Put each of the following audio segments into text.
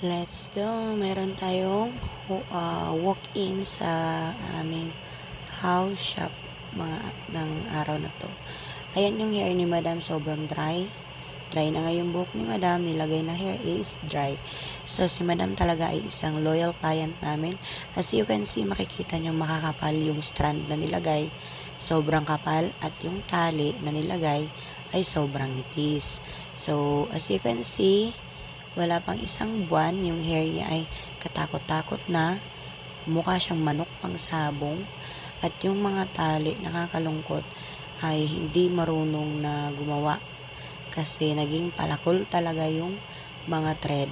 Let's go. Meron tayong walk-in sa aming house shop ng araw na to. Ayan yung hair ni Madam, sobrang dry. Dry na nga yung buhok ni Madam, nilagay na hair is dry. So, si Madam talaga ay isang loyal client namin. As you can see, makikita nyo makakapal yung strand na nilagay. Sobrang kapal at yung tali na nilagay ay sobrang nipis. So, as you can see, wala pang isang buwan, yung hair niya ay katakot-takot na. Mukha siyang manok pang sabong. At yung mga tali, nakakalungkot, ay hindi marunong na gumawa. Kasi naging palakol talaga yung mga thread.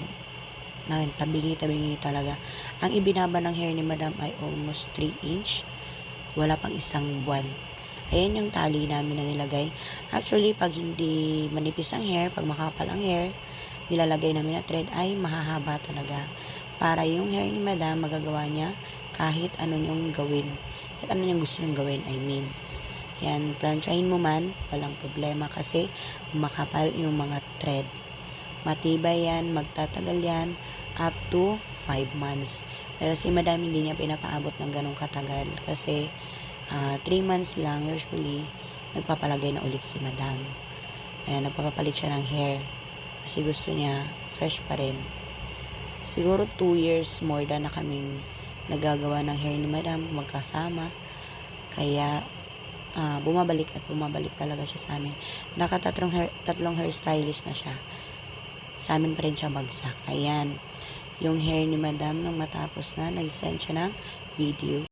Na tabingi-tabingi talaga. Ang ibinaba ng hair ni Madam ay almost 3 inch. Wala pang isang buwan. Ayan yung tali namin na nilagay. Actually, pag hindi manipis ang hair, pag makapal ang hair, nilalagay namin na thread ay mahahaba talaga. Para yung hair ni Madam, magagawa niya kahit ano niyong gawin. Kahit ano niyong gusto niyong gawin, I mean. Yan, planchahin mo man, walang problema kasi makapal yung mga thread. Matibay yan, magtatagal yan up to 5 months. Pero si Madam hindi niya pinapaabot ng ganong katagal kasi 3 months lang usually nagpapalagay na ulit si Madam. Ayan, nagpapapalit siya ng hair kasi gusto niya fresh pa rin. Siguro 2 years more than na kaming nagagawa ng hair ni Madam magkasama. Kaya bumabalik at bumabalik talaga siya sa amin. Tatlong hairstylist na siya. Sa amin pa rin siya bagsak. Ayan, yung hair ni Madam nung matapos na, nag-send siya ng video.